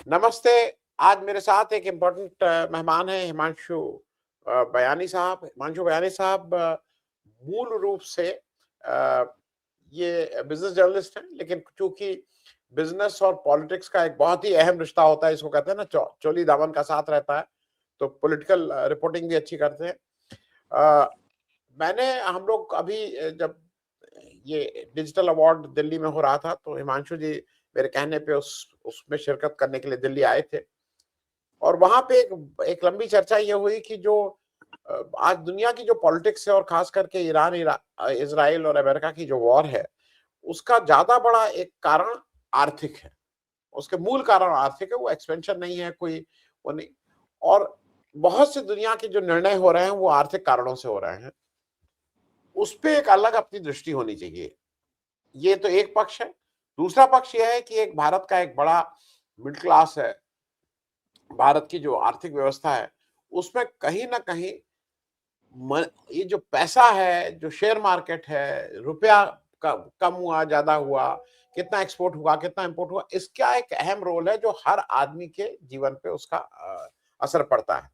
नमस्ते। आज मेरे साथ एक इम्पोर्टेंट मेहमान हैं हिमांशु बयानी साहब। हिमांशु बयानी साहब मूल रूप से ये बिज़नेस जर्नलिस्ट हैं, लेकिन चूँकि बिज़नेस और पॉलिटिक्स का एक बहुत ही अहम रिश्ता होता है, इसको कहते हैं ना चोली दामन का साथ रहता है, तो पॉलिटिकल रिपोर्टिंग भी अच्छी करते हैं। अ, हम लोग अभी जब ये डिजिटल अवार्ड दिल्ली में हो रहा था, तो हिमांशु जी मेरे कहने पे उसमें शिरकत करने के लिए दिल्ली आए थे। और वहाँ पे एक लंबी चर्चा ये हुई कि जो आज दुनिया की जो पॉलिटिक्स है और खास करके इज़राइल और अमेरिका की जो वॉर है, उसका ज़्यादा बड़ा एक कारण आर्थिक है। उसके मूल कारण आर्थिक है, वो एक्सपेंशन नहीं है कोई, वो नहीं। और बहुत से दुनिया के जो निर्णय हो रहे हैं, वो आर्थिक कारणों से हो रहे हैं। उसपे एक अलग अपनी दृष्टि होनी चाहिए। ये तो एक पक्ष है। दूसरा पक्ष ये है कि एक भारत का एक बड़ा मिडल क्लास है। भारत की जो आर्थिक व्यवस्था है, उसमें कहीं न कहीं ये जो पैसा है, जो शेयर मार्केट है, रुपया क कम हुआ, ज़्यादा हुआ, कितना एक्सपोर्ट हुआ, कितना इम्पोर्ट हुआ, इसका एक अहम रोल है जो हर आदमी के जीवन पे उसका असर पड़ता है।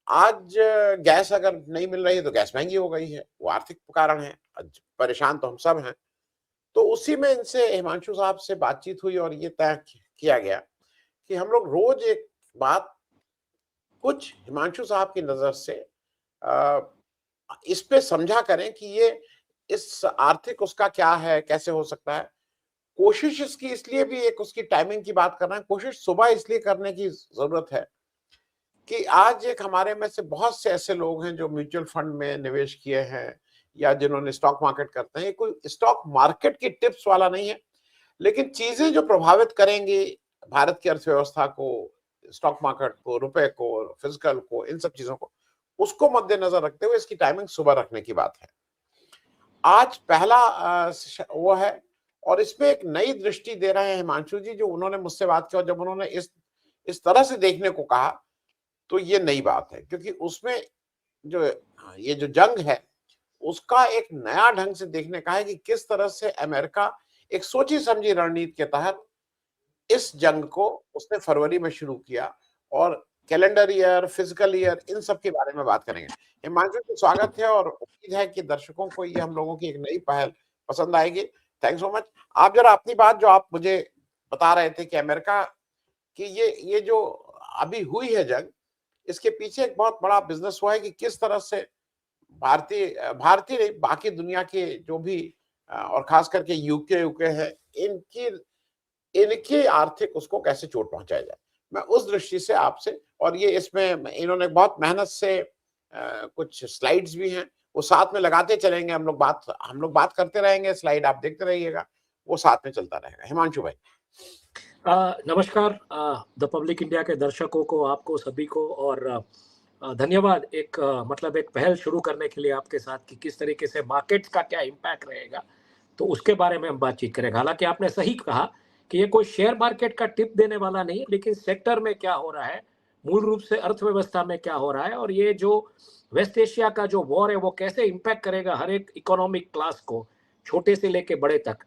आज गैस अगर नहीं मिल रही है तो गैस महँगी हो गई है, वो आर्थिक कारण है। आज परेशान तो हम सब हैं। तो उसी में इनसे हिमांशु साहब से बातचीत हुई और ये तय किया गया कि हम लोग रोज़ एक बात कुछ हिमांशु साहब की नज़र से अ, इस पे समझा करें कि ये इस आर्थिक उसका क्या है, कैसे हो सकता है। कोशिश इसकी इसलिए भी एक उसकी टाइमिंग की बात कर रहे हैं, कोशिश सुबह इसलिए करने की ज़रूरत है कि आज एक हमारे में से बहुत से ऐसे लोग हैं जो म्यूचुअल फंड में निवेश किए हैं या जिन्होंने स्टॉक मार्केट करते हैं। ये कोई स्टॉक मार्केट की टिप्स वाला नहीं है, लेकिन चीज़ें जो प्रभावित करेंगी भारत की अर्थव्यवस्था को, स्टॉक मार्केट को, रुपए को, फिस्कल को, इन सब चीज़ों को, उसको मद्देनज़र रखते हुए इसकी टाइमिंग सुबह रखने की बात है। आज पहला वो है और इसमें एक नई दृष्टि दे रहे हैं हिमांशु जी, जो उन्होंने मुझसे बात की और जब उन्होंने इस तरह से देखने को कहा, तो ये नई बात है क्योंकि उसमें जो ये जो जंग है, उसका एक नया ढंग से देखने का है कि किस तरह से अमेरिका एक सोची-समझी रणनीति के तहत इस जंग को उसने फरवरी में शुरू किया और calendar year, physical year in सब के बारे में बात करेंगे। हिमांशु जी स्वागत है और उम्मीद है कि दर्शकों को ये हम लोगों की एक नई पहल पसंद आएगी। Thanks so much. आप ज़रा अपनी बात जो आप मुझे बता रहे थे कि अमेरिका की ये जो अभी हुई है जंग, इसके पीछे एक बहुत बड़ा बिज़नेस हुआ है कि किस तरह से भारतीय नहीं बाकी दुनिया के जो भी और खास करके यूके है, इनकी इनकी आर्थिक उसको कैसे चोट पहुंचाया जाए। मैं उस दृष्टि से आपसे और ये इसमें इन्होंने बहुत मेहनत से कुछ स्लाइड्स भी हैं, वो साथ में लगाते चलेंगे। हम लोग बात करते रहेंगे, स्लाइड आप देखते रहिएगा, वो साथ में चलता रहेगा। हिमांशु भाई। नमस्कार द पब्लिक इंडिया के दर्शकों को, आपको सभी को, और धन्यवाद मतलब एक पहल शुरू करने के लिए आपके साथ कि किस तरीके से मार्केट्स का क्या इम्पैक्ट रहेगा, तो उसके बारे में हम बातचीत करेंगे। हालांकि आपने सही कहा कि ये कोई शेयर मार्केट का टिप देने वाला नहीं, लेकिन सेक्टर में क्या हो रहा है, मूल रूप से अर्थव्यवस्था में क्या हो रहा है, और ये जो वेस्ट एशिया का जो वॉर है वो कैसे इम्पैक्ट करेगा हर एक इकोनॉमिक क्लास को, छोटे से लेके बड़े तक,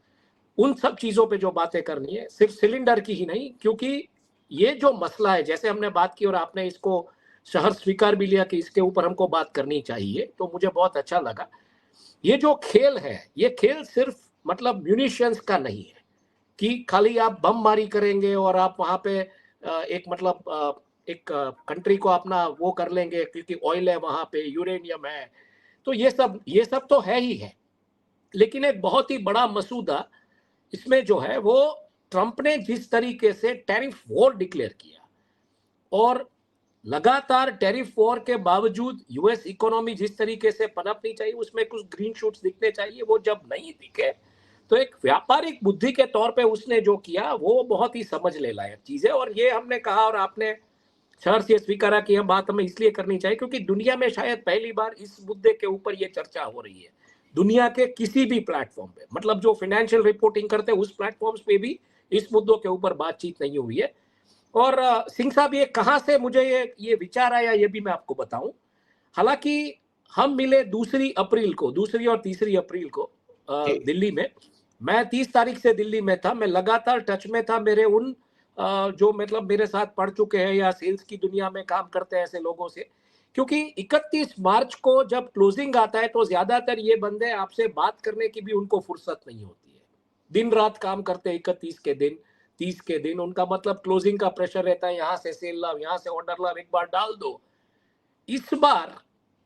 उन सब चीजों पे जो बातें करनी है, सिर्फ सिलेंडर की ही नहीं। क्योंकि ये जो मसला है, जैसे हमने बात की और आपने इसको शहर स्वीकार भी लिया कि इसके ऊपर हमको बात करनी चाहिए, तो मुझे बहुत अच्छा लगा। ये जो खेल है, ये खेल सिर्फ मतलब म्यूनिशंस का नहीं है कि खाली आप बम मारी करेंगे और आप वहां पे एक मतलब एक कंट्री को अपना वो कर लेंगे क्योंकि ऑयल है वहां पे, यूरेनियम है, तो ये सब तो है ही है। लेकिन एक बहुत ही बड़ा मसूदा इसमें जो है वो, ट्रंप ने जिस तरीके से टैरिफ वॉर डिक्लेयर किया और लगातार टैरिफ वॉर के बावजूद यूएस इकोनॉमी जिस तरीके से पनपनी चाहिए, उसमें कुछ ग्रीन शूट्स दिखने चाहिए, वो जब नहीं दिखे, तो एक व्यापारिक बुद्धि के तौर पे उसने जो किया वो बहुत ही समझ ले लायक चीज है। और ये हमने कहा और आपने शहर से स्वीकारा कि हम बात हमें इसलिए करनी चाहिए क्योंकि दुनिया में शायद पहली बार इस मुद्दे के ऊपर ये चर्चा हो रही है। दुनिया के किसी भी प्लेटफॉर्म पे, मतलब जो फाइनेंशियल रिपोर्टिंग करते हैं उस प्लेटफॉर्म्स पे भी इस मुद्दों के ऊपर बातचीत नहीं हुई है। और सिंह साहब, ये कहाँ से मुझे ये विचार आया, ये भी मैं आपको बताऊं। हालांकि हम मिले 2 को, 2 और 3 अप्रैल को जी। दिल्ली में। मैं 30 तारीख से दिल्ली में था, मैं लगातार टच में था मेरे उन जो मतलब मेरे साथ पढ़ चुके हैं या सेल्स की दुनिया में काम करते हैं ऐसे लोगों से, क्योंकि 31 मार्च को जब क्लोजिंग आता है तो ज्यादातर ये बंदे आपसे बात करने की भी उनको फुर्सत नहीं होती है। दिन रात काम करते हैं 31 के दिन, 30 के दिन, उनका मतलब क्लोजिंग का प्रेशर रहता है, यहाँ से सेल लाओ, यहाँ से ऑर्डर लाओ, एक बार डाल दो। इस बार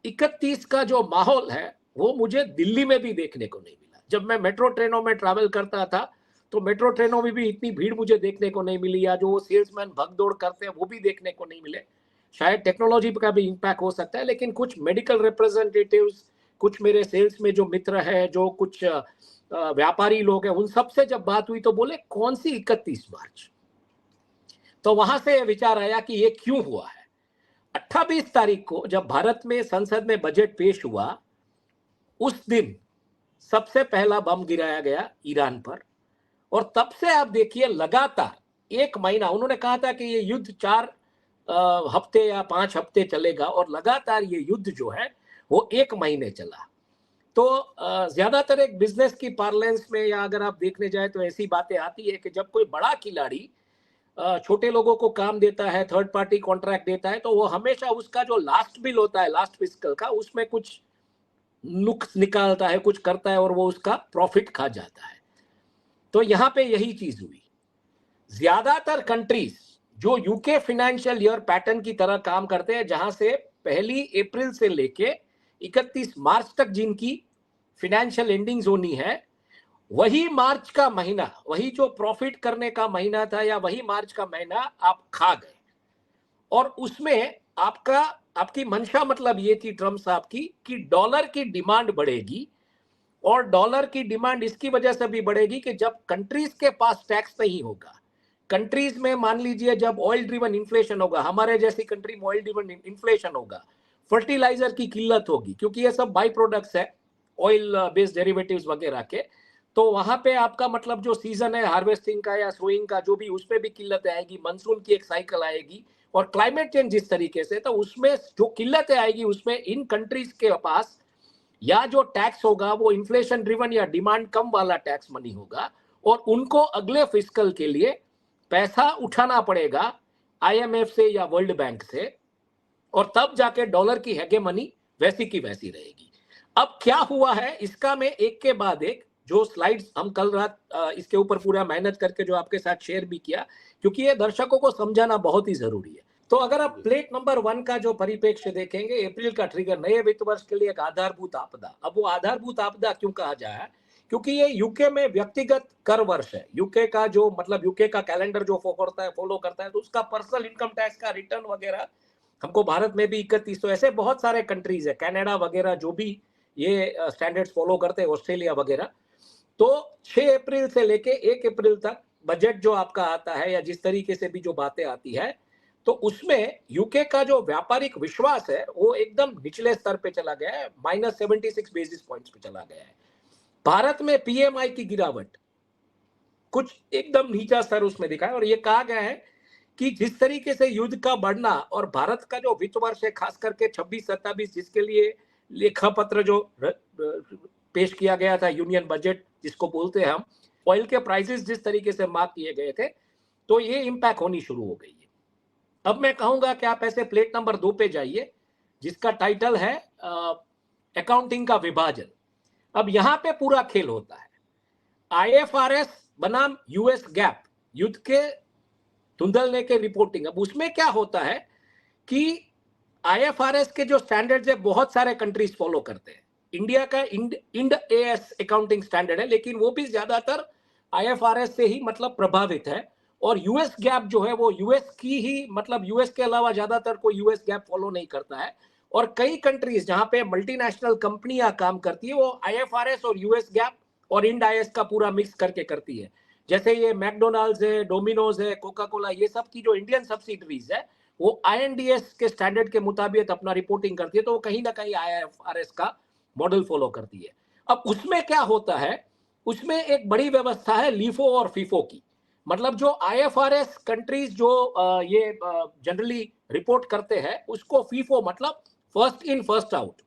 31 का जो माहौल है वो मुझे दिल्ली में भी देखने को नहीं मिला। जब मैं मेट्रो ट्रेनों में ट्रैवल करता था तो मेट्रो ट्रेनों में भी इतनी भीड़ मुझे देखने को नहीं मिली, या जो वो सेल्समैन भगदौड़ करते हैं वो भी देखने को नहीं मिले। शायद टेक्नोलॉजी का भी इम्पैक्ट हो सकता है, लेकिन कुछ मेडिकल रिप्रेजेंटेटिव्स, कुछ मेरे सेल्स में जो मित्र है, जो कुछ व्यापारी लोग हैं, उन सबसे जब बात हुई तो बोले कौन सी 31 मार्च। तो वहां से विचार आया कि ये क्यों हुआ है। 28 तारीख को जब भारत में संसद में बजट पेश हुआ, उस दिन सबसे पहला बम गिराया गया ईरान पर, और तब से आप देखिए लगातार 1 महीना, उन्होंने कहा था कि ये युद्ध 4 हफ्ते या 5 हफ्ते चलेगा, और लगातार ये युद्ध जो है वो 1 महीने चला। तो ज्यादातर एक बिजनेस की पार्लेंस में, या अगर आप देखने जाए तो ऐसी बातें आती है कि जब कोई बड़ा खिलाड़ी छोटे लोगों को काम देता है, थर्ड पार्टी कॉन्ट्रैक्ट देता है, तो वो हमेशा उसका जो लास्ट बिल होता है, लास्ट फिस्कल का, उसमें कुछ नुक्स निकालता है, कुछ करता है, और वो उसका प्रॉफिट खा जाता है। तो यहां पे यही चीज हुई। ज्यादातर कंट्रीज जो यूके फाइनेंशियल ईयर पैटर्न की तरह काम करते हैं, जहां से 1 अप्रैल से लेके 31 मार्च तक जिनकी फाइनेंशियल एंडिंग्स होनी है, वही मार्च का महीना, वही जो प्रॉफिट करने का महीना था, या वही मार्च का महीना आप खा गए। और उसमें आपकी मंशा मतलब ये थी ट्रम्प साहब की कि डॉलर की डिमांड बढ़ेगी, और डॉलर की डिमांड इसकी वजह से भी बढ़ेगी कि जब कंट्रीज के पास टैक्स नहीं होगा, कंट्रीज में मान लीजिए जब ऑयल ड्रिवन इन्फ्लेशन होगा, हमारे जैसी कंट्री में ऑयल ड्रिवन इन्फ्लेशन होगा, फर्टिलाइजर की किल्लत होगी, क्योंकि ये सब बाई प्रोडक्ट्स है ऑयल बेस्ड डेरिवेटिव्स वगैरह के, तो वहां पे आपका मतलब जो सीजन है हार्वेस्टिंग का या सोइंग का, जो भी, उस पर भी किल्लत आएगी, मानसून की एक साइकिल आएगी, और क्लाइमेट चेंज जिस तरीके से, तो उसमें जो किल्लतें आएगी, उसमें इन कंट्रीज के पास या जो टैक्स होगा वो इन्फ्लेशन ड्रिवन या डिमांड कम वाला टैक्स मनी होगा, और उनको अगले फिस्कल के लिए पैसा उठाना पड़ेगा आईएमएफ से या वर्ल्ड बैंक से, और तब जाके डॉलर की हेगेमनी वैसी की वैसी रहेगी। अब क्या हुआ है इसका मैं एक के बाद एक जो स्लाइड्स हम कल रात इसके ऊपर पूरा मेहनत करके जो आपके साथ शेयर भी किया, क्योंकि ये दर्शकों को समझाना बहुत ही जरूरी है। तो अगर आप प्लेट नंबर 1 का जो परिप्रेक्ष्य देखेंगे, अप्रैल का ट्रिगर नए वित्त वर्ष के लिए एक आधारभूत आपदा। अब वो आधारभूत आपदा क्यों कहा जाए, क्योंकि ये यूके में व्यक्तिगत कर वर्ष है। यूके का जो मतलब यूके का कैलेंडर जो फॉलो करता है, तो उसका पर्सनल इनकम टैक्स का रिटर्न वगैरह हमको भारत में भी 31, तो ऐसे बहुत सारे कंट्रीज है, कनाडा वगैरह जो भी ये स्टैंडर्ड्स फॉलो करते हैं, ऑस्ट्रेलिया वगैरह। तो 6 अप्रैल से लेके 1 अप्रैल तक बजट जो आपका आता है, या जिस तरीके से भी जो बातें आती है, तो उसमें यूके का जो व्यापारिक विश्वास है वो एकदम निचले स्तर पे चला गया है, -76 बेसिस पॉइंट्स पे चला गया है। भारत में पीएमआई की गिरावट कुछ एकदम नीचा स्तर उसमें दिखा है, और ये कहा गया है कि जिस तरीके से युद्ध का बढ़ना और भारत का जो वित्त वर्ष है, खास करके 26-27, जिसके लिए लेखा पत्र जो पेश किया गया था, यूनियन बजट जिसको बोलते हैं हम, ऑयल के प्राइसेस जिस तरीके से मार्क किए गए थे, तो ये इंपैक्ट होनी शुरू हो गई है। अब मैं कहूंगा कि आप ऐसे प्लेट नंबर 2 पे जाइए, जिसका टाइटल है अकाउंटिंग का विभाजन। अब यहां पे पूरा खेल होता है। आईएफआरएस बनाम यूएस गैप, युद्ध के धुंधलने के रिपोर्टिंग। अब उसमें क्या होता है कि आईएफआरएस के जो स्टैंडर्ड्स है बहुत सारे कंट्रीज फॉलो करते हैं। इंडिया का इंड एएस अकाउंटिंग स्टैंडर्ड है, लेकिन वो भी ज्यादातर आईएफआरएस से ही मतलब प्रभावित है। और यूएस गैप जो है वो यूएस की ही, मतलब यूएस के अलावा ज्यादातर कोई यूएस गैप फॉलो नहीं करता है। और कई कंट्रीज जहां पे मल्टीनेशनल कंपनियां काम करती है, वो आईएफआरएस और यूएस गैप और इंड आईएस का पूरा मिक्स करके करती है। जैसे ये मैकडोनाल्ड्स है, डोमिनोज है, कोका कोला, ये सब की जो इंडियन सब्सिडरीज है वो आईएनडीएस के स्टैंडर्ड के मुताबिक अपना रिपोर्टिंग करती है, तो वो कहीं ना कहीं आईएफआरएस का मॉडल फॉलो करती है। अब उसमें क्या होता है, उसमें एक बड़ी व्यवस्था है लीफो और फीफो की। मतलब जो आईएफआरएस कंट्रीज जो ये जनरली रिपोर्ट करते हैं, उसको फीफो मतलब फर्स्ट इन फर्स्ट आउट।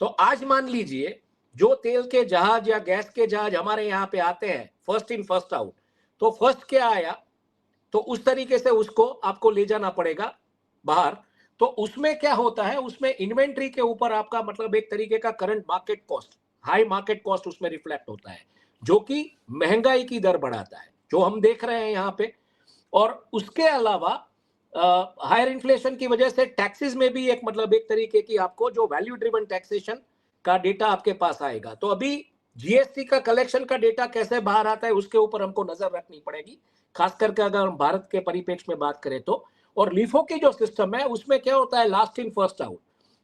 तो आज मान लीजिए जो तेल के जहाज या गैस के जहाज हमारे यहाँ पे आते हैं फर्स्ट इन फर्स्ट आउट, तो फर्स्ट क्या आया, तो उस तरीके से उसको आपको ले जाना पड़ेगा बाहर। तो उसमें क्या होता है, उसमें इन्वेंट्री के ऊपर आपका मतलब एक तरीके का current market cost, high market cost उसमें रिफ्लेक्ट होता है, जो कि महंगाई की दर बढ़ाता है, जो हम देख रहे हैं यहाँ पे। और उसके अलावा हायर इन्फ्लेशन की वजह से टैक्सेस में भी एक मतलब एक तरीके की आपको जो वैल्यू ड्रिवन टैक्सेशन का डेटा आपके पास आएगा। तो अभी जीएसटी का कलेक्शन का डेटा कैसे बाहर आता है उसके ऊपर हमको नजर रखनी पड़ेगी, खास करके अगर हम भारत के परिप्रेक्ष्य में बात करें तो। और लीफो की जो सिस्टम है उसमें क्या होता है, लास्ट इन फर्स्ट आउट,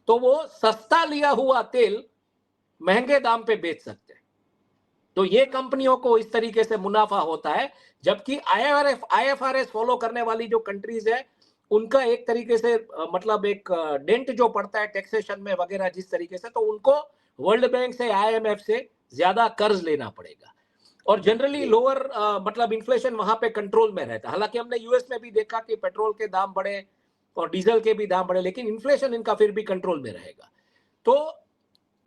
तो वो सस्ता लिया हुआ तेल महंगे दाम पे बेच सकते हैं। तो ये कंपनियों को इस तरीके से मुनाफा होता है, जबकि आईएफआरएस फॉलो करने वाली जो कंट्रीज है उनका एक तरीके से मतलब एक डेंट जो पड़ता है टैक्सेशन में वगैरह जिस तरीके से, तो उनको वर्ल्ड बैंक से, आईएमएफ से ज्यादा कर्ज लेना पड़ेगा। और जनरली लोअर मतलब इन्फ्लेशन वहां पे कंट्रोल में रहता है। हालांकि हमने यूएस में भी देखा कि पेट्रोल के दाम बढ़े और डीजल के भी दाम बढ़े, लेकिन इन्फ्लेशन इनका फिर भी कंट्रोल में रहेगा। तो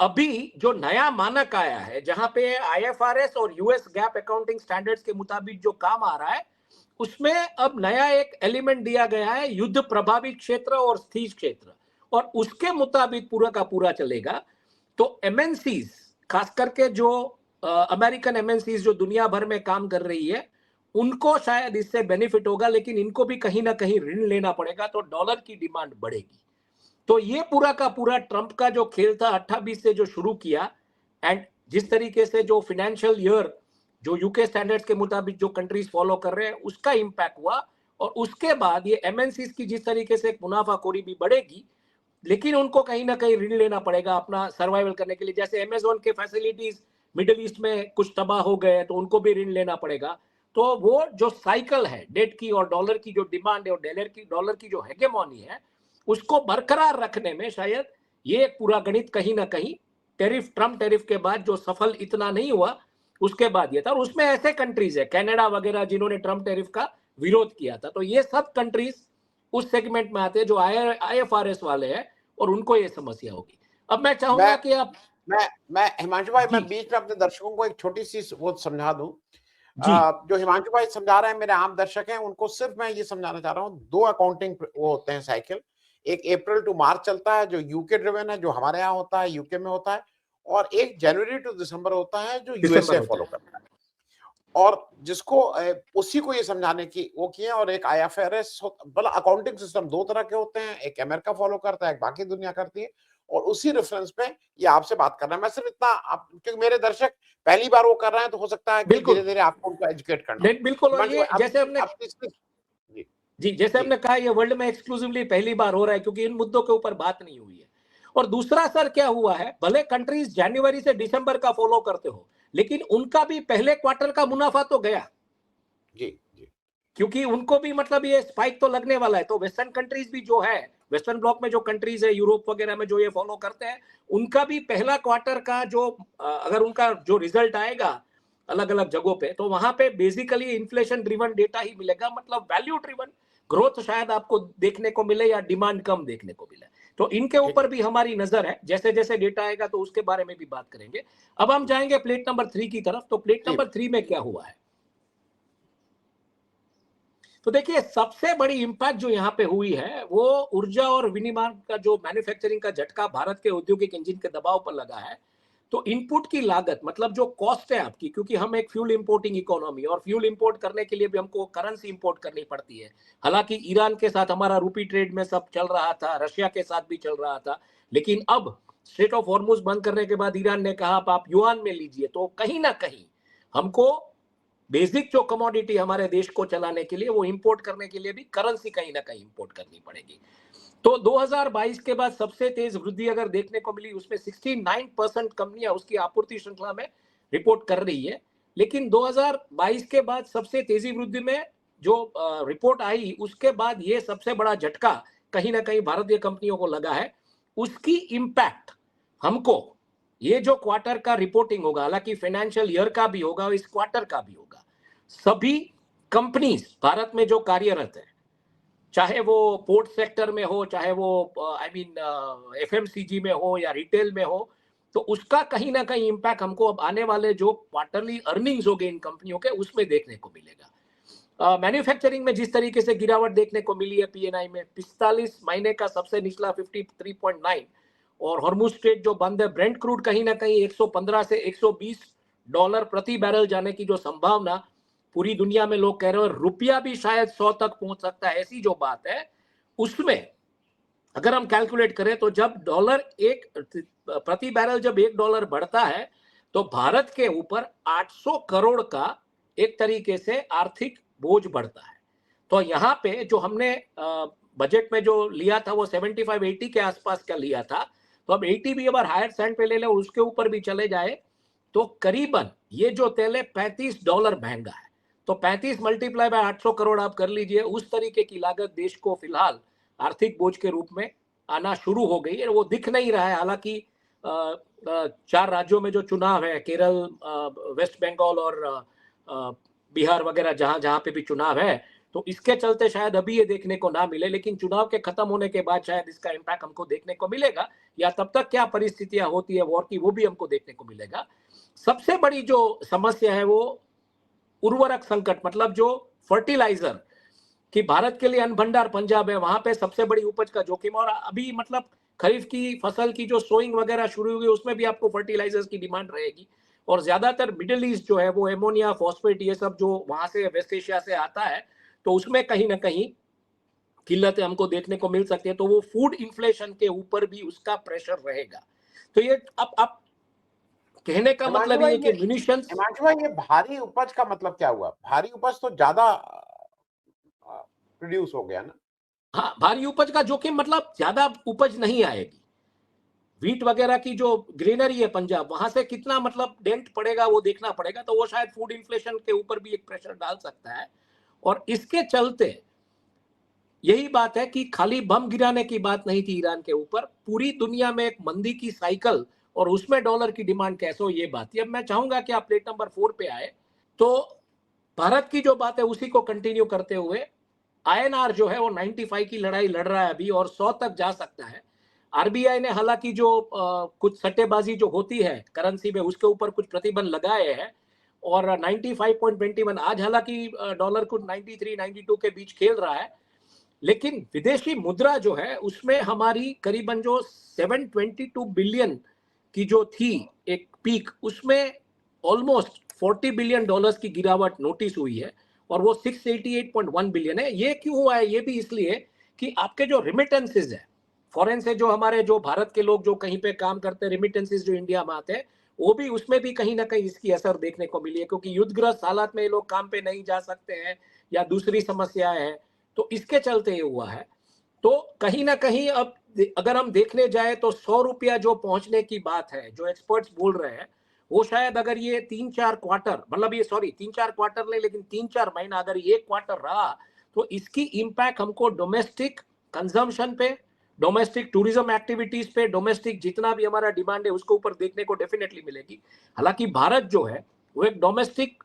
अभी जो नया मानक आया है जहां पे आईएफआरएस और यूएस गैप अकाउंटिंग स्टैंडर्ड्स के मुताबिक जो काम आ रहा है, उसमें अब नया एक एलिमेंट दिया गया है, युद्ध प्रभावित क्षेत्र और स्थिर क्षेत्र, और उसके मुताबिक पूरा का पूरा चलेगा। तो एमएनसीज, खास करके जो अमेरिकन एमएनसीज जो दुनिया भर में काम कर रही है, उनको शायद इससे बेनिफिट होगा, लेकिन इनको भी कहीं ना कहीं ऋण लेना पड़ेगा, तो डॉलर की डिमांड बढ़ेगी। तो ये पूरा का पूरा ट्रंप का जो खेल था 28 से जो शुरू किया, एंड जिस तरीके से जो फाइनेंशियल ईयर जो यूके स्टैंडर्ड्स के मुताबिक जो कंट्रीज फॉलो कर रहे हैं उसका इंपैक्ट हुआ। और उसके बाद ये एमएनसीज की जिस तरीके से मुनाफाखोरी भी बढ़ेगी, लेकिन उनको कहीं ना कहीं ऋण लेना पड़ेगा अपना सर्वाइवल करने के लिए। जैसे अमेज़न के फैसिलिटीज मिडिल ईस्ट में कुछ तबाह हो गए, तो उनको भी ऋण लेना पड़ेगा। तो वो जो साइकिल है डेट की और डॉलर की जो डिमांड है और डॉलर की जो हेगेमोनी है, उसको बरकरार रखने में शायद ये पूरा गणित कहीं ना कहीं ट्रम्प टैरिफ के बाद जो सफल इतना नहीं हुआ, उसके बाद ये था। और उसमें ऐसे कंट्रीज है कनाडा वगैरह जिन्होंने ट्रम्प टैरिफ का विरोध किया था। तो ये सब कंट्रीज उस सेगमेंट में आते हैं जो आईएफआरएस वाले हैं, और उनको ये समस्या होगी। अब मैं चाहूंगा कि आप मैं हिमांशु भाई, मैं जी बीच में अपने दर्शकों को एक छोटी सी वो समझा दूं। जी जो हिमांशु भाई समझा रहे हैं, मेरे आम दर्शक हैं, उनको सिर्फ मैं ये समझाना चाह रहा हूँ, दो अकाउंटिंग वो होते हैं साइकिल। एक अप्रैल टू मार्च चलता है जो यूके ड्रिवन है, जो हमारे यहाँ होता है, यूके में होता है, और एक जनवरी टू दिसंबर होता है जो यूएसए फॉलो करता है। और जिसको उसी को ये समझाने की वो किए। और एक आईएफआरएस मतलब अकाउंटिंग सिस्टम दो तरह के होते हैं, एक अमेरिका फॉलो करता है, एक बाकी दुनिया करती है, और उसी रेफरेंस पे ये आपसे बात कर रहा है। मैं सिर्फ इतना, क्योंकि मेरे दर्शक पहली बार वो कर रहे हैं, तो हो सकता है कि बिल्कुल धीरे धीरे आपको उनको एजुकेट करना हो। बिल्कुल। और हिमांशु ये भाई, जैसे हमने जी जी जैसे जी हमने कहा, ये वर्ल्ड में एक्सक्लूसिवली पहली बार हो रहा है, क्योंकि इन मुद्दों के ऊपर बात नहीं हुई है। और दूसरा सर क्या हुआ है, भले कंट्रीज जनवरी से दिसंबर का फॉलो करते हो, लेकिन उनका भी पहले क्वार्टर का मुनाफा तो गया, जी जी क्योंकि उनको भी मतलब ये स्पाइक तो लगने वाला है। तो वेस्टर्न कंट्रीज भी जो है, वेस्टर्न ब्लॉक में जो कंट्रीज है, यूरोप वगैरह में जो ये फॉलो करते हैं, उनका भी पहला क्वार्टर का जो अगर उनका जो रिजल्ट आएगा अलग अलग जगहों पे, तो वहां पे बेसिकली इन्फ्लेशन ड्रिवन डेटा ही मिलेगा, मतलब वैल्यू ड्रिवन ग्रोथ शायद आपको देखने को मिले या डिमांड कम देखने को मिले। तो इनके ठीक ऊपर है। भी हमारी नजर है, जैसे जैसे डेटा आएगा तो उसके बारे में भी बात करेंगे। अब हम जाएंगे प्लेट नंबर 3 की तरफ। तो प्लेट जी नंबर 3 में क्या हुआ है, तो देखिए सबसे बड़ी इंपैक्ट जो यहाँ पे हुई है वो ऊर्जा और विनिर्माण का जो मैन्युफैक्चरिंग का झटका भारत के औद्योगिक इंजन के दबाव पर लगा है। तो इनपुट की लागत, मतलब जो कॉस्ट है आपकी, क्योंकि हम एक फ्यूल इंपोर्टिंग इकोनॉमी, और फ्यूल इंपोर्ट करने के लिए भी हमको करेंसी इंपोर्ट करनी पड़ती है। हालांकि ईरान के साथ हमारा रूपी ट्रेड में सब चल रहा था, रशिया के साथ भी चल रहा था, लेकिन अब स्ट्रेट ऑफ हॉर्मुज बंद करने के बाद ईरान ने कहा आप युआन में लीजिए। तो कहीं ना कहीं हमको बेसिक जो कमोडिटी हमारे देश को चलाने के लिए, वो इंपोर्ट करने के लिए भी करेंसी कहीं ना कहीं इंपोर्ट करनी पड़ेगी। तो 2022 के बाद सबसे तेज वृद्धि अगर देखने को मिली, उसमें 69% कंपनियां उसकी आपूर्ति श्रृंखला में रिपोर्ट कर रही है। लेकिन 2022 के बाद सबसे तेजी वृद्धि में जो रिपोर्ट आई, उसके बाद ये सबसे बड़ा झटका कहीं ना कहीं भारतीय कंपनियों को लगा है। उसकी इंपैक्ट हमको ये जो क्वार्टर का रिपोर्टिंग होगा, हालांकि फाइनेंशियल ईयर का भी होगा और इस क्वार्टर का भी होगा, सभी कंपनीज भारत में जो कार्यरत है, चाहे वो पोर्ट सेक्टर में हो, चाहे वो एफएमसीजी में हो या रिटेल में हो, तो उसका कहीं ना कहीं इंपैक्ट हमको अब आने वाले जो क्वार्टरली अर्निंग्स होंगे इन कंपनियों के, उसमें देखने को मिलेगा। मैन्युफैक्चरिंग में जिस तरीके से गिरावट देखने को मिली है पीएनआई में 45 महीने का सबसे निचला 53.9, और हॉर्मुज स्ट्रेट जो बंद है, ब्रेंट क्रूड कहीं ना कहीं 115 से 120 डॉलर प्रति बैरल जाने की जो संभावना पूरी दुनिया में लोग कह रहे हैं, रुपया भी शायद 100 तक पहुंच सकता है, ऐसी जो बात है उसमें अगर हम कैलकुलेट करें तो जब डॉलर एक प्रति बैरल जब $1 बढ़ता है तो भारत के ऊपर 800 करोड़ का एक तरीके से आर्थिक बोझ बढ़ता है। तो यहाँ पे जो हमने बजट में जो लिया था वो 75-80 के आसपास का लिया था, तो अब 80 भी अगर हायर सेंट पे ले ले, उसके ऊपर भी चले जाए तो करीबन ये जो तेल है $35 महंगा है। तो 35 मल्टीप्लाई बाय 800 करोड़ आप कर लीजिए, उस तरीके की लागत देश को फिलहाल आर्थिक बोझ के रूप में आना शुरू हो गई है। वो दिख नहीं रहा है, हालांकि 4 राज्यों में जो चुनाव है, केरल, वेस्ट बंगाल और बिहार वगैरह, जहां जहां पे भी चुनाव है, तो इसके चलते शायद अभी ये देखने को ना मिले, लेकिन चुनाव के खत्म होने के बाद शायद इसका इम्पैक्ट हमको देखने को मिलेगा, या तब तक क्या परिस्थितियां होती है वॉर की वो भी हमको देखने को मिलेगा। सबसे बड़ी जो समस्या है वो उर्वरक संकट, मतलब जो फर्टिलाइजर कि भारत के लिए अन्न भंडार पंजाब है, वहां पे सबसे बड़ी उपज का जोखिम, और अभी मतलब खरीफ की फसल की जो सोइंग वगैरह शुरू हुई उसमें भी आपको फर्टिलाइजर्स की डिमांड रहेगी, और ज्यादातर मिडिल ईस्ट जो है वो एमोनिया, फॉस्फेट, ये सब जो वहां से वेस्ट एशिया से आता है, तो उसमें कहीं ना कहीं किल्लतें हमको देखने को मिल सकती है। तो वो फूड इन्फ्लेशन के ऊपर भी उसका प्रेशर रहेगा। तो ये अब कहने का मतलब ये कि म्यूनिशंस, हिमांशु भाई, ये भारी उपज का मतलब क्या हुआ? भारी उपज तो ज्यादा प्रोड्यूस हो गया ना। हाँ, भारी उपज का जोखिम मतलब ज्यादा उपज नहीं आएगी। वीट वगैरह की जो ग्रेनरी है पंजाब, वहां से कितना मतलब डेंट पड़ेगा वो देखना पड़ेगा, तो वो शायद फूड इन्फ्लेशन के ऊपर भी एक प्रेशर डाल सकता है। और इसके चलते यही बात है कि खाली बम गिराने की बात नहीं थी ईरान के ऊपर, पूरी दुनिया में एक मंदी की साइकिल और उसमें डॉलर की डिमांड कैसे हो, ये बात थी। अब मैं चाहूंगा कि आप प्लेट नंबर 4 पे आए, तो भारत की जो बात है उसी को कंटिन्यू करते हुए आईएनआर जो है वो 95 की लड़ाई लड़ रहा है अभी, और 100 तक जा सकता है। आरबीआई ने हालांकि जो कुछ सट्टेबाजी जो होती है करेंसी में उसके ऊपर कुछ प्रतिबंध लगाए हैं, और 95.21 आज हालांकि डॉलर कुछ 93-92 के बीच खेल रहा है, लेकिन विदेशी मुद्रा जो है उसमें हमारी करीबन जो 722 बिलियन की जो थी एक पीक, उसमें ऑलमोस्ट $40 बिलियन की गिरावट नोटिस हुई है, और वो 688.1 बिलियन है। ये क्यों हुआ है? ये भी इसलिए कि आपके जो रिमिटेंसेज है फॉरेन से, जो हमारे जो भारत के लोग जो कहीं पे काम करते हैं, रिमिटेंसेज जो इंडिया में आते हैं, वो भी उसमें भी कहीं ना कहीं इसकी असर देखने को मिली है, क्योंकि युद्धग्रस्त हालात में ये लोग काम पे नहीं जा सकते हैं या दूसरी समस्याएं हैं, तो इसके चलते ये हुआ है। तो कहीं ना कहीं अब अगर हम देखने जाए तो ₹100 जो पहुंचने की बात है, जो एक्सपर्ट्स बोल रहे हैं, वो शायद अगर ये 3-4 क्वार्टर, मतलब ये 3-4 क्वार्टर नहीं, लेकिन 3-4 महीना अगर ये क्वार्टर रहा, तो इसकी इंपैक्ट हमको डोमेस्टिक कंजम्पशन पे, डोमेस्टिक टूरिज्म एक्टिविटीज पे, डोमेस्टिक जितना भी हमारा डिमांड है उसके ऊपर देखने को डेफिनेटली मिलेगी। हालांकि भारत जो है वो एक डोमेस्टिक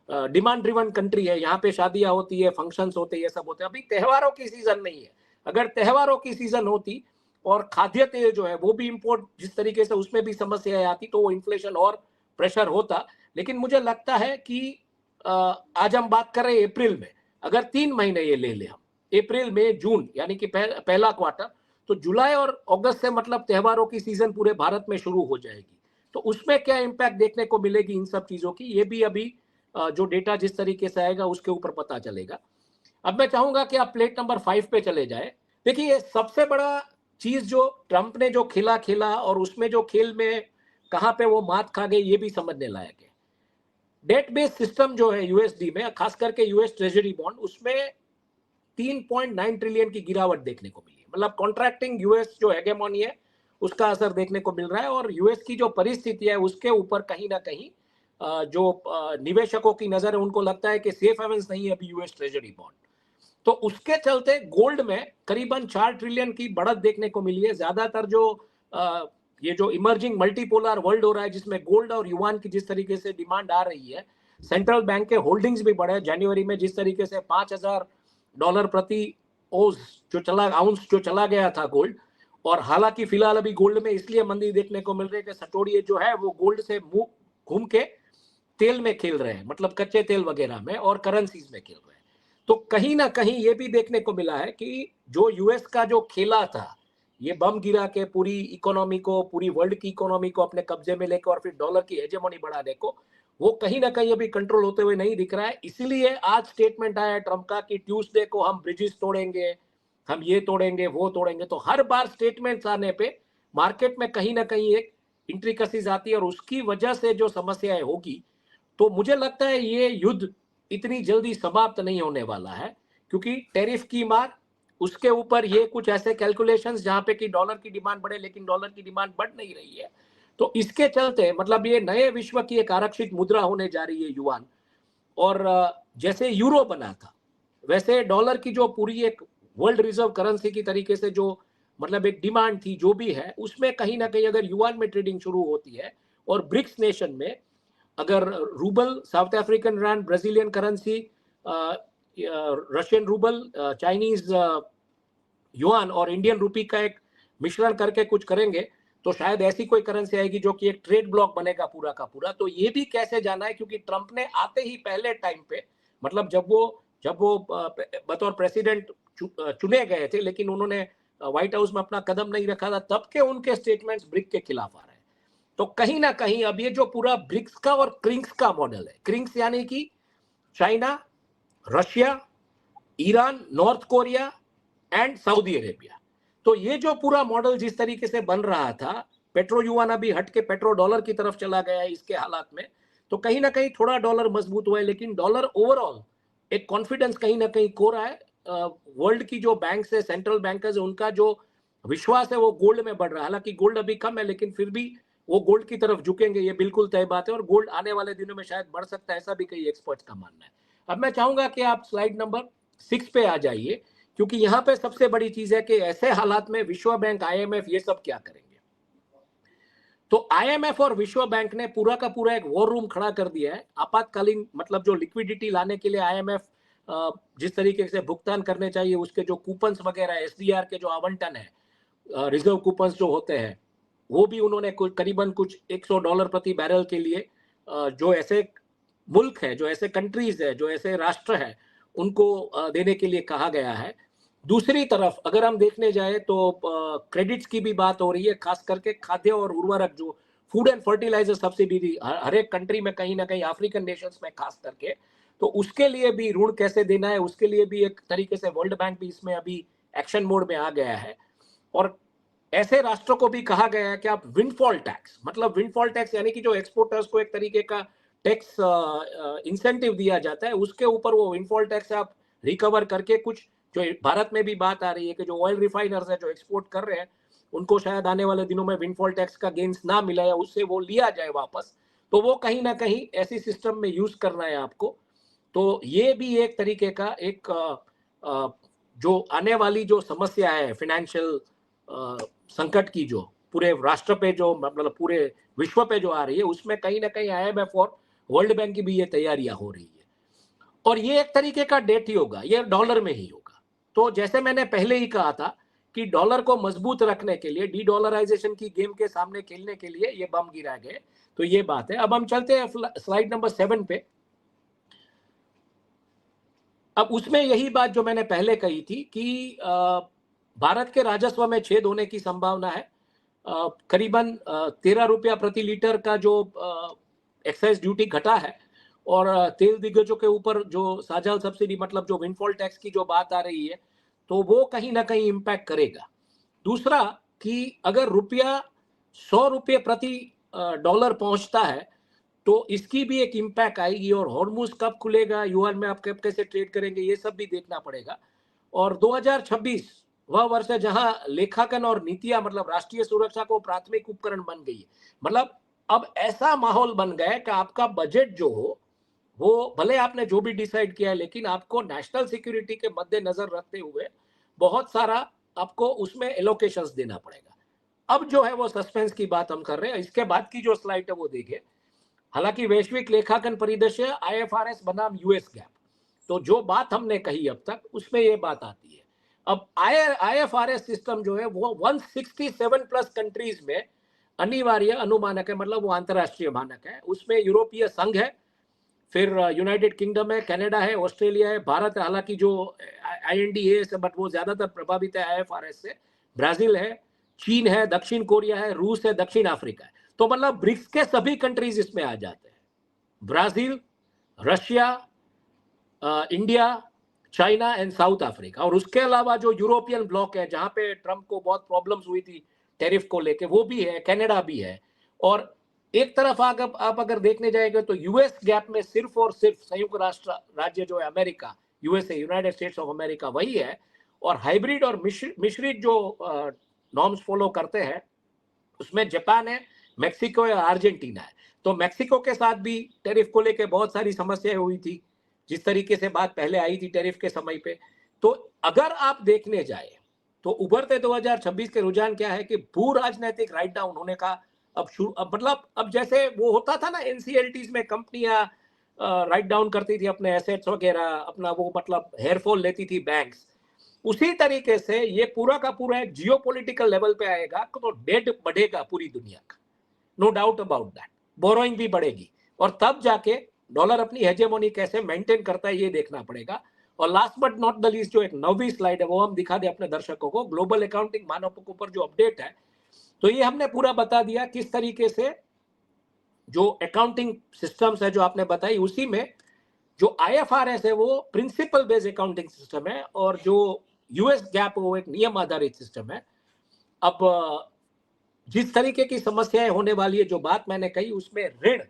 डिमांड ड्रिवन कंट्री है, यहाँ पे शादियां होती है, फंक्शंस होते हैं, ये सब होते हैं। अभी त्योहारों की सीजन नहीं है, अगर त्योहारों की सीजन होती और खाद्य तेल जो है वो भी इंपोर्ट जिस तरीके से उसमें भी समस्याएं आती, तो वो इन्फ्लेशन और प्रेशर होता। लेकिन मुझे लगता है कि आज हम बात कर रहे हैं अप्रैल में, अगर 3 महीने ये ले ले हम, अप्रैल मई जून यानी कि पहला क्वार्टर, तो जुलाई और अगस्त से मतलब त्योहारों की सीजन पूरे भारत में शुरू हो जाएगी। तो उसमें क्या इम्पैक्ट देखने को मिलेगी इन सब चीजों की, ये भी अभी जो डेटा जिस तरीके से आएगा उसके ऊपर पता चलेगा। अब मैं चाहूंगा कि आप प्लेट नंबर 5 पे चले जाए। देखिए, सबसे बड़ा चीज जो ट्रंप ने जो खेला और उसमें जो खेल में कहां पे वो मात खा गई, ये भी समझने लायक है। डेट बेस्ड सिस्टम जो है यूएसडी में, खास करके यूएस ट्रेजरी बॉन्ड, उसमें 3.9 ट्रिलियन की गिरावट देखने को मिली। मतलब कॉन्ट्रैक्टिंग यूएस जो हेगेमोनी है उसका असर देखने को मिल रहा है, और यूएस की जो परिस्थिति है उसके ऊपर कहीं ना कहीं जो निवेशकों की नजर है, उनको लगता है कि सेफ हेवंस नहीं है अभी यूएस ट्रेजरी बॉन्ड। तो उसके चलते गोल्ड में करीबन 4 ट्रिलियन की बढ़त देखने को मिली है। ज्यादातर जो ये जो इमर्जिंग मल्टीपोलर वर्ल्ड हो रहा है, जिसमें गोल्ड और युआन की जिस तरीके से डिमांड आ रही है, सेंट्रल बैंक के होल्डिंग्स भी बढ़े। जनवरी में जिस तरीके से $5,000 प्रति आउंस जो चला गया था गोल्ड, और हालांकि फिलहाल अभी गोल्ड में इसलिए मंदी देखने को मिल रही है कि सटोड़िए जो है वो गोल्ड से मुंह घूम के तेल में खेल रहे हैं, मतलब कच्चे तेल वगैरह में और करेंसीज में खेल रहे हैं। तो कहीं ना कहीं ये भी देखने को मिला है कि जो यूएस का जो खेला था, ये बम गिरा के पूरी इकोनॉमी को, पूरी वर्ल्ड की इकोनॉमी को अपने कब्जे में लेकर और फिर डॉलर की हेजेमोनी बढ़ाने को, वो कहीं ना कहीं अभी कंट्रोल होते हुए नहीं दिख रहा है। इसीलिए आज स्टेटमेंट आया ट्रंप का कि ट्यूसडे को हम ब्रिजेस तोड़ेंगे, हम ये तोड़ेंगे, वो तोड़ेंगे। तो हर बार स्टेटमेंट्स आने पे मार्केट में कहीं ना कहीं एक इंट्रिकसीज आती है और उसकी वजह से जो समस्याएं होगी, तो मुझे लगता है ये युद्ध इतनी जल्दी समाप्त नहीं होने वाला है, क्योंकि टैरिफ की मार, उसके ऊपर ये कुछ ऐसे कैलकुलेशंस जहां पे कि डॉलर की डिमांड बढ़े, लेकिन डॉलर की डिमांड बढ़ नहीं रही है। तो इसके चलते मतलब ये नए विश्व की एक आरक्षित मुद्रा होने जा रही है युआन। और जैसे यूरो बना था, वैसे डॉलर की जो पूरी एक वर्ल्ड रिजर्व करेंसी की तरीके से जो मतलब एक डिमांड थी जो भी है, उसमें कहीं ना कहीं अगर युआन में ट्रेडिंग शुरू होती है और ब्रिक्स नेशन में अगर rouble, South African rand, Brazilian currency, Russian rouble, Chinese yuan और इंडियन रुपी का एक मिश्रण करके कुछ करेंगे, तो शायद ऐसी कोई करेंसी आएगी जो कि एक ट्रेड ब्लॉक बनेगा पूरा का पूरा। तो ये भी कैसे जाना है, क्योंकि ट्रंप ने आते ही पहले टाइम पे, मतलब जब वो बतौर प्रेसिडेंट चुने गए थे, लेकिन उन्होंने व्हाइट हाउस में अपना कदम नहीं रखा था, तब के उनके स्टेटमेंट्स ब्रिक के खिलाफ आ रहे हैं। तो कहीं ना कहीं अब ये जो पूरा ब्रिक्स का और क्रिंक्स का मॉडल है, क्रिंक्स यानी कि China, Russia, Iran, north Korea and Saudi Arabia, तो ये जो पूरा मॉडल जिस तरीके से बन रहा था, पेट्रो युआन अभी हट के पेट्रो डॉलर की तरफ चला गया है इसके हालात में, तो कहीं ना कहीं थोड़ा डॉलर मजबूत हुआ है, लेकिन डॉलर ओवरऑल एक कॉन्फिडेंस कहीं ना कहीं खो रहा है। वर्ल्ड की जो बैंक है, सेंट्रल बैंकर्स, उनका जो विश्वास है वो गोल्ड में बढ़ रहा है। हालांकि गोल्ड अभी कम है, लेकिन फिर भी वो गोल्ड की तरफ झुकेंगे, ये बिल्कुल तय बात है, और गोल्ड आने वाले दिनों में शायद बढ़ सकता है, ऐसा भी कई एक्सपर्ट्स का मानना है। अब मैं चाहूंगा कि आप स्लाइड नंबर 6 पे आ जाइए, क्योंकि यहाँ पे सबसे बड़ी चीज है कि ऐसे हालात में विश्व बैंक, आईएमएफ, ये सब क्या करेंगे। तो आईएमएफ और विश्व बैंक ने पूरा का पूरा एक वॉर रूम खड़ा कर दिया है आपातकालीन, मतलब जो लिक्विडिटी लाने के लिए आईएमएफ जिस तरीके से भुगतान करने चाहिए, उसके जो कूपन्स वगैरह, एसडीआर के जो आवंटन है, रिजर्व कूपन्स जो होते हैं, वो भी उन्होंने करीबन कुछ $100 प्रति बैरल के लिए जो ऐसे मुल्क है, जो ऐसे कंट्रीज है, जो ऐसे राष्ट्र है, उनको देने के लिए कहा गया है। दूसरी तरफ अगर हम देखने जाए तो क्रेडिट्स की भी बात हो रही है, खास करके खाद्य और उर्वरक, जो फूड एंड फर्टिलाइजर सब्सिडी हर एक कंट्री में, कहीं ना कहीं अफ्रीकन नेशंस में खास करके, तो उसके लिए भी ऋण कैसे देना है, उसके लिए भी एक तरीके से वर्ल्ड बैंक भी इसमें अभी एक्शन मोड में आ गया है। और ऐसे राष्ट्रों को भी कहा गया है कि आप विंडफॉल टैक्स, मतलब विंडफॉल टैक्स यानी कि जो एक्सपोर्टर्स को एक तरीके का टैक्स इंसेंटिव दिया जाता है, उसके ऊपर वो विंडफॉल टैक्स आप रिकवर करके कुछ, जो भारत में भी बात आ रही है कि जो ऑयल रिफाइनर्स है जो एक्सपोर्ट कर रहे हैं, उनको शायद आने वाले दिनों में विंडफॉल टैक्स का गेन्स ना मिला या उससे वो लिया जाए वापस, तो वो कहीं ना कहीं ऐसी सिस्टम में यूज करना है आपको। तो ये भी एक तरीके का एक जो आने वाली जो समस्या है फाइनेंशियल संकट की, जो पूरे राष्ट्र पे, जो मतलब पूरे विश्व पे जो आ रही है, उसमें कहीं ना कहीं आईएमएफ और वर्ल्ड बैंक की भी ये तैयारियां हो रही है। और ये एक तरीके का डेट ही होगा, ये डॉलर में ही होगा। तो जैसे मैंने पहले ही कहा था कि डॉलर को मजबूत रखने के लिए, डी डॉलराइजेशन की गेम के सामने खेलने के लिए ये बम गिरा गए, तो ये बात है। अब हम चलते हैं स्लाइड नंबर 7 पे। अब उसमें यही बात जो मैंने पहले कही थी कि भारत के राजस्व में छेद होने की संभावना है। करीबन 13 रुपया प्रति लीटर का जो एक्साइज ड्यूटी घटा है, और तेल दिग्गजों के ऊपर जो साझा सब्सिडी, मतलब जो विंडफॉल टैक्स की जो बात आ रही है, तो वो कहीं ना कहीं इम्पैक्ट करेगा। दूसरा कि अगर रुपया 100 रुपये प्रति डॉलर पहुंचता है, तो इसकी भी एक इम्पैक्ट आएगी, और हॉर्मुज कब खुलेगा, युआन में आप कब कैसे ट्रेड करेंगे, ये सब भी देखना पड़ेगा। और 2026 वह वर्ष है जहां लेखांकन और नीतियां, मतलब राष्ट्रीय सुरक्षा को प्राथमिक उपकरण बन गई है। मतलब अब ऐसा माहौल बन गया है कि आपका बजट जो हो, वो भले आपने जो भी डिसाइड किया है, लेकिन आपको नेशनल सिक्योरिटी के मद्देनजर रखते हुए बहुत सारा आपको उसमें एलोकेशंस देना पड़ेगा। अब जो है वो सस्पेंस की बात हम कर रहे हैं। इसके बाद की जो स्लाइड है वो देखिए। हालांकि वैश्विक लेखांकन परिदृश्य आईएफआरएस बनाम यूएस गैप, तो जो बात हमने कही अब तक, उसमें ये बात आती है। अब आईएफआरएस सिस्टम जो है वो 167 प्लस कंट्रीज में अनिवार्य अनुमानक है, मतलब वो अंतरराष्ट्रीय मानक है। उसमें यूरोपीय संघ है, फिर यूनाइटेड किंगडम है, कनाडा है, ऑस्ट्रेलिया है, भारत है, हालांकि जो IND है बट वो ज्यादातर प्रभावित है IFRS से, ब्राजील है, चीन है, दक्षिण कोरिया है, रूस है, दक्षिण अफ्रीका है। तो मतलब ब्रिक्स के सभी कंट्रीज इसमें आ जाते हैं, Brazil, Russia, India, China and south Africa. और उसके अलावा जो यूरोपियन ब्लॉक है जहां पे ट्रंप को बहुत प्रॉब्लम्स हुई थी टैरिफ को लेके, वो भी है, कनाडा भी है। और एक तरफ आप अगर देखने जाएंगे तो यूएस गैप में सिर्फ और सिर्फ संयुक्त राष्ट्र राज्य जो है America, USA, United states of America, वही है। और हाइब्रिड और मिश्रित जो नॉर्म्स फॉलो करते हैं उसमें जापान है, मेक्सिको है, अर्जेंटीना है। तो मेक्सिको के साथ भी टैरिफ को लेके बहुत सारी समस्याएं हुई थी, जिस तरीके से बात पहले आई थी टैरिफ के समय पे। तो अगर आप देखने जाए तो उभरते 2026 के रुझान क्या है कि भू राजनीतिक राइट डाउन होने का अब मतलब अब जैसे वो होता था ना NCLTs में कंपनियां राइट डाउन करती थी अपने एसेट्स वगैरह, अपना वो मतलब हेयरफॉल लेती थी बैंक्स, उसी तरीके से ये पूरा का पूरा एक जियोपॉलिटिकल लेवल पे आएगा तो डेट बढ़ेगा पूरी दुनिया का, no doubt about that. Borrowing भी बढ़ेगी और तब जाके डॉलर अपनी हेजेमोनी कैसे मेंटेन करता है ये देखना पड़ेगा। और last but not the least जो एक 9वीं स्लाइड है वो हम दिखा दे अपने दर्शकों को, ग्लोबल अकाउंटिंग मानकों के ऊपर जो अपडेट है, तो ये हमने पूरा बता दिया किस तरीके से जो अकाउंटिंग सिस्टम्स है जो आपने बताई, उसी में जो IFRS है वो प्रिंसिपल बेस्ड अकाउंटिंग सिस्टम है और जो US गैप वो एक नियम आधारित सिस्टम है। अब जिस तरीके की समस्याएं होने वाली है, जो बात मैंने कही, उसमें ऋण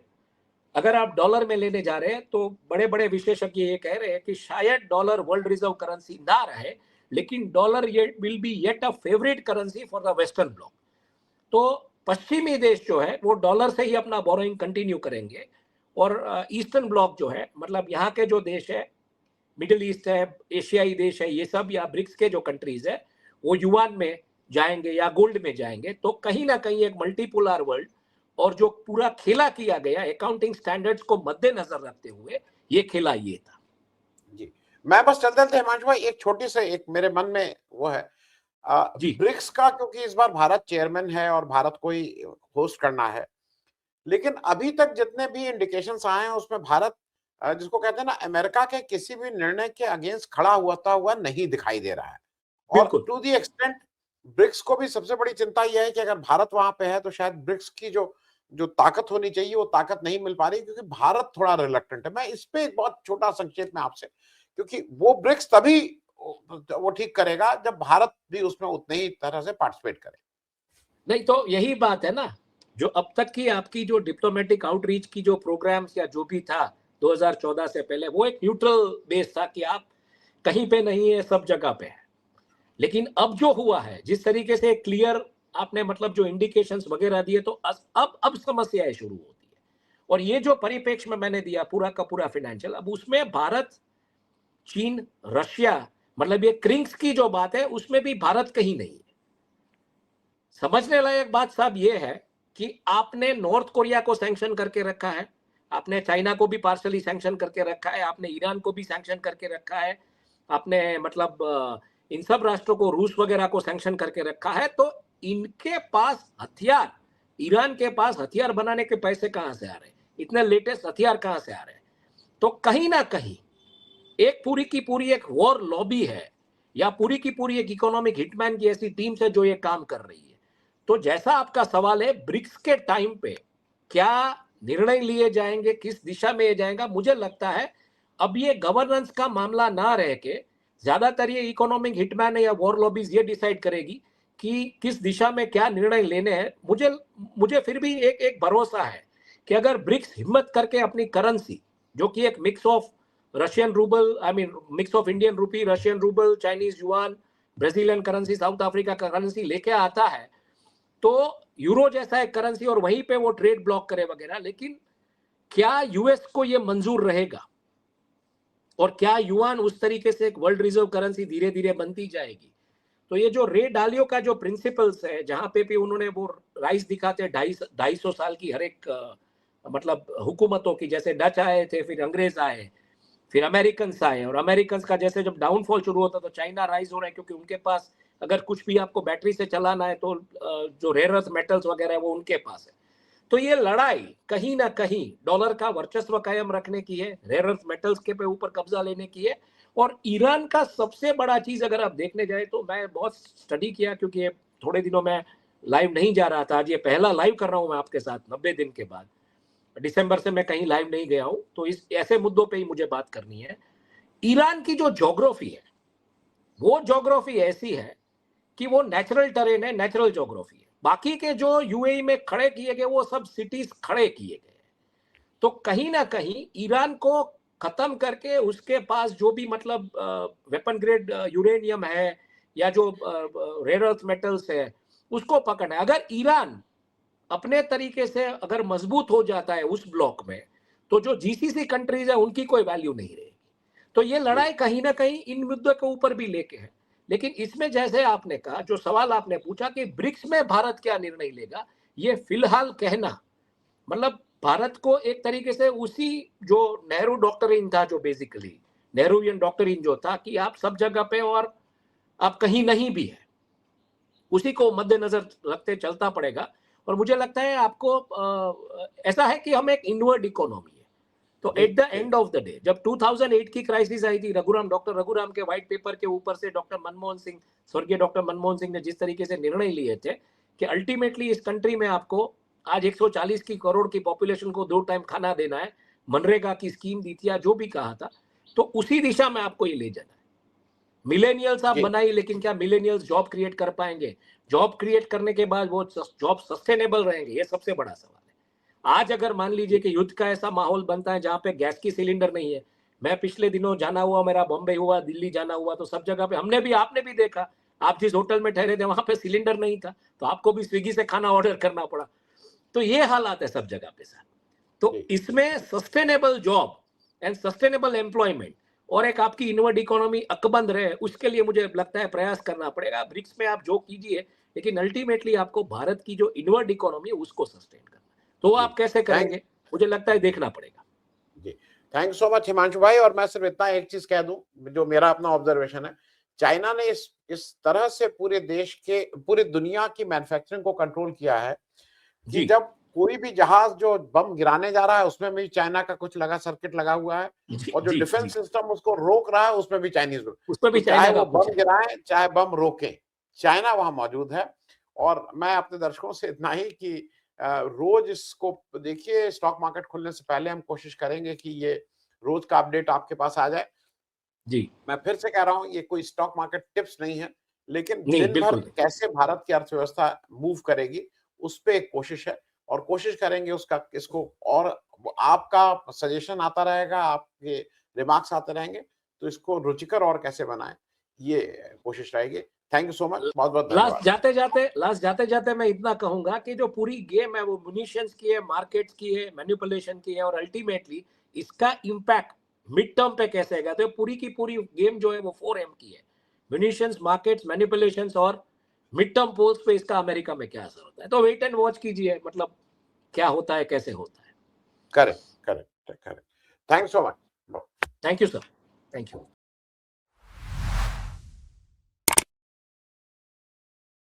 अगर आप डॉलर में लेने जा रहे हैं तो बड़े बड़े विशेषज्ञ ये कह रहे हैं कि शायद डॉलर वर्ल्ड रिजर्व करेंसी ना रहे, लेकिन डॉलर ये will be yet a favourite currency for the western block. तो पश्चिमी देश जो है वो डॉलर से ही अपना बोरोइंग कंटिन्यू करेंगे और ईस्टर्न ब्लॉक जो है, मतलब यहाँ के जो देश है, मिडिल ईस्ट है, एशियाई देश है, ये सब या ब्रिक्स के जो कंट्रीज है वो युआन में जाएंगे या गोल्ड में जाएंगे। तो कहीं ना कहीं एक मल्टीपोलर वर्ल्ड और जो पूरा खेला किया गया अकाउंटिंग स्टैंडर्ड्स को मद्देनजर रखते हुए, ये खेला ये था। जी, मैं बस चलते चलते हिमांशु भाई एक छोटी से एक मेरे मन में वो है ब्रिक्स का, क्योंकि इस बार भारत चेयरमैन है और भारत को ही होस्ट करना है, लेकिन अभी तक जितने भी इंडिकेशंस आए हैं उसमें भारत जिसको कहते हैं ना अमेरिका के किसी भी निर्णय के अगेंस्ट खड़ा हुआ नहीं दिखाई दे रहा है। और टू दी एक्सटेंट ब्रिक्स को भी सबसे बड़ी चिंता यह है कि अगर भारत वहां पे है तो शायद ब्रिक्स की जो ताकत होनी चाहिए वो ताकत नहीं मिल पा रही, क्योंकि भारत थोड़ा रिलक्टेंट है। मैं इस पे एक बहुत छोटा संक्षेप में आपसे, क्योंकि वो ब्रिक्स तभी वो ठीक करेगा जब भारत भी उसमें उतने ही तरह से पार्टिसिपेट करे। नहीं तो यही बात है ना, जो अब तक की आपकी जो डिप्लोमेटिक आउटरीच की जो प्रोग्राम्स या जो भी था 2014 से पहले, वो एक न्यूट्रल बेस था कि आप कहीं पे नहीं है, सब जगह पे है। लेकिन अब जो हुआ है, जिस तरीके से क्लियर आपने मतलब जो इंडिकेशंस वगैरह दिए, तो अब समस्याएं शुरू होती है। और ये जो परिप्रेक्ष्य में मैंने दिया पूरा का पूरा फाइनेंशियल, अब उसमें भारत, चीन, रशिया, मतलब ये क्रिंक्स की जो बात है उसमें भी भारत कहीं नहीं है। समझने लायक बात साहब ये है कि आपने नॉर्थ कोरिया को सैंक्शन करके रखा है, आपने चाइना को भी पार्शली सैंक्शन करके रखा है, आपने ईरान को भी सैंक्शन करके रखा है, आपने मतलब इन सब राष्ट्रों को, रूस वगैरह को सैंक्शन करके रखा है। तो इनके पास हथियार, ईरान के पास हथियार बनाने के पैसे कहां से आ रहे हैं, इतने लेटेस्ट हथियार कहां से आ रहे हैं? तो कहीं ना कहीं एक पूरी की पूरी एक वॉर लॉबी है या पूरी की पूरी एक इकोनॉमिक हिटमैन की ऐसी टीम से जो ये काम कर रही है। तो जैसा आपका सवाल है, ब्रिक्स के टाइम पे क्या निर्णय लिए जाएंगे, किस दिशा में ये जाएगा, मुझे लगता है अब ये गवर्नेंस का मामला ना रह के ज्यादातर ये इकोनॉमिक हिटमैन या वॉर लॉबीज ये डिसाइड करेगी कि किस दिशा में क्या निर्णय लेने हैं। मुझे फिर भी एक भरोसा है कि अगर ब्रिक्स हिम्मत करके अपनी करेंसी, जो कि एक mix of Russian rouble, mix of Indian rupee, Russian rouble, Chinese yuan, Brazilian currency, south Africa का करेंसी लेके आता है, तो यूरो जैसा एक करेंसी, और वहीं पे वो ट्रेड ब्लॉक करे वगैरह, लेकिन क्या यूएस को ये मंजूर रहेगा? और क्या युआन उस तरीके से एक वर्ल्ड रिजर्व करेंसी धीरे धीरे बनती जाएगी? तो ये जो रे डालियो का जो प्रिंसिपल्स है, जहां पे भी उन्होंने वो राइस दिखाते 250 साल की हर एक मतलब हुकूमतों की, जैसे डच आए थे, फिर अंग्रेज आए, फिर अमेरिकन आए, और अमेरिकन का जैसे जब डाउनफॉल शुरू होता तो चाइना राइज हो रहा है, क्योंकि उनके पास अगर कुछ भी आपको बैटरी से चलाना है तो जो रेयर अर्थ मेटल्स वगैरह है वो उनके पास है। तो ये लड़ाई कहीं ना कहीं डॉलर का वर्चस्व कायम रखने की है, रेयर अर्थ मेटल्स के पे ऊपर कब्जा लेने की है। और ईरान का सबसे बड़ा चीज अगर आप देखने जाए तो मैं बहुत स्टडी किया, क्योंकि ये थोड़े दिनों में लाइव नहीं जा रहा था, आज ये पहला लाइव कर रहा हूं मैं आपके साथ 90 दिन के बाद। दिसंबर से मैं कहीं लाइव नहीं गया हूं, तो इस ऐसे मुद्दों पे ही मुझे बात करनी है। ईरान की जो ज्योग्राफी है, वो ज्योग्राफी ऐसी है कि वो नेचुरल टेरेन है, नेचुरल ज्योग्राफी है। बाकी के जो यूएई में खड़े किए गए वो सब सिटीज खड़े किए गए। तो कहीं ना कहीं ईरान को खत्म करके उसके पास जो भी मतलब वेपन ग्रेड यूरेनियम है या जो रेयर अर्थ मेटल्स है उसको पकड़ना है। अगर ईरान अपने तरीके से अगर मजबूत हो जाता है उस ब्लॉक में, तो जो जीसीसी कंट्रीज है उनकी कोई वैल्यू नहीं रहेगी। तो ये लड़ाई कहीं ना कहीं इन मुद्दों के ऊपर भी लेके है। लेकिन इसमें जैसे आपने कहा, जो सवाल आपने पूछा कि ब्रिक्स में भारत क्या निर्णय लेगा, ये फिलहाल कहना मतलब भारत को एक तरीके से उसी जो नेहरू डॉक्टरीन था, जो बेसिकली नेहरूवियन डॉक्टरीन जो था कि आप सब जगह पे और आप कहीं नहीं भी है, उसी को मद्देनजर रखते चलता पड़ेगा। और मुझे लगता है आपको ऐसा है कि हम एक इनवर्ड इकोनॉमी है। तो at the end of the day, जब 2008 की क्राइसिस आई थी, डॉक्टर रघुराम के व्हाइट पेपर के ऊपर से डॉक्टर मनमोहन सिंह, स्वर्गीय डॉक्टर मनमोहन सिंह ने जिस तरीके से निर्णय लिए थे कि अल्टीमेटली इस कंट्री में आपको आज 140 की करोड़ की पॉपुलेशन को 2 टाइम खाना देना है, मनरेगा की स्कीम दी थी या जो भी कहा था, तो उसी दिशा में आपको ये ले जाना है। मिलेनियल्स आप बनाइए, लेकिन क्या मिलेनियल्स जॉब क्रिएट कर पाएंगे? जॉब क्रिएट करने के बाद वो जॉब सस्टेनेबल रहेंगे? ये सबसे बड़ा सवाल है। आज अगर मान लीजिए कि युद्ध का ऐसा माहौल बनता है जहां पे गैस की सिलेंडर नहीं है, मैं पिछले दिनों जाना हुआ, मेरा बॉम्बे हुआ, दिल्ली जाना हुआ, तो सब जगह पे आपने भी देखा, आप जिस होटल में ठहरे थे वहां पे सिलेंडर नहीं था, तो आपको भी स्विगी से खाना ऑर्डर करना पड़ा। तो ये हालात है सब जगह पे सर। तो इसमें sustainable job and sustainable employment और एक आपकी इनवर्ड इकोनॉमी अकबंद रहे, उसके लिए मुझे लगता है प्रयास करना पड़ेगा। ब्रिक्स में आप जो कीजिए, लेकिन अल्टीमेटली आपको भारत की जो इनवर्ड इकोनॉमी है उसको सस्टेन करना। तो आप कैसे करेंगे, मुझे लगता है देखना पड़ेगा। जी, thank you so much Himanshu भाई। और मैं सिर्फ इतना एक चीज कह दूं, जो मेरा अपना ऑब्जर्वेशन है, चाइना ने इस तरह से पूरी दुनिया की मैन्युफैक्चरिंग को कंट्रोल किया है कि जब कोई भी जहाज जो बम गिराने जा रहा है उसमें भी चाइना का कुछ सर्किट लगा हुआ है, और जो डिफेंस सिस्टम उसको रोक रहा है उसमें भी चाइनीज, चाहे वो बम गिराएं चाहे बम रोकें, चाइना वहां मौजूद है। और मैं अपने दर्शकों से इतना ही कि रोज इसको देखिए, स्टॉक मार्केट खुलने से पहले हम कोशिश करेंगे कि ये रोज का अपडेट आपके पास आ जाए। जी, मैं फिर से कह रहा हूं, ये कोई स्टॉक मार्केट टिप्स नहीं है, लेकिन दिन भर कैसे भारत की अर्थव्यवस्था मूव करेगी उस पे एक कोशिश है, और कोशिश करेंगे इसको, और आपका सजेशन आता रहेगा, आपके रिमार्क्स आते रहेंगे, तो इसको रुचिकर और कैसे बनाएं, ये कोशिश रहेगी। थैंक यू सो मच, बहुत बहुत धन्यवाद। लास्ट जाते जाते मैं इतना कहूंगा कि जो पूरी गेम है वो म्यूनिशंस की है, मार्केट्स की है, मैनिपुलेशन की है, और अल्टीमेटली इसका इम्पैक्ट मिड टर्म पे कैसे आएगा। तो पूरी की पूरी गेम जो है वो 4M की है, म्यूनिशंस, मार्केट्स, मैनिपुलेशंस और मिड टर्म पोल्स पे इसका अमेरिका में क्या असर होता है। तो वेट एंड वॉच कीजिए, मतलब क्या होता है, कैसे होता है। Correct. Thank you so much. Thank you sir, thank you.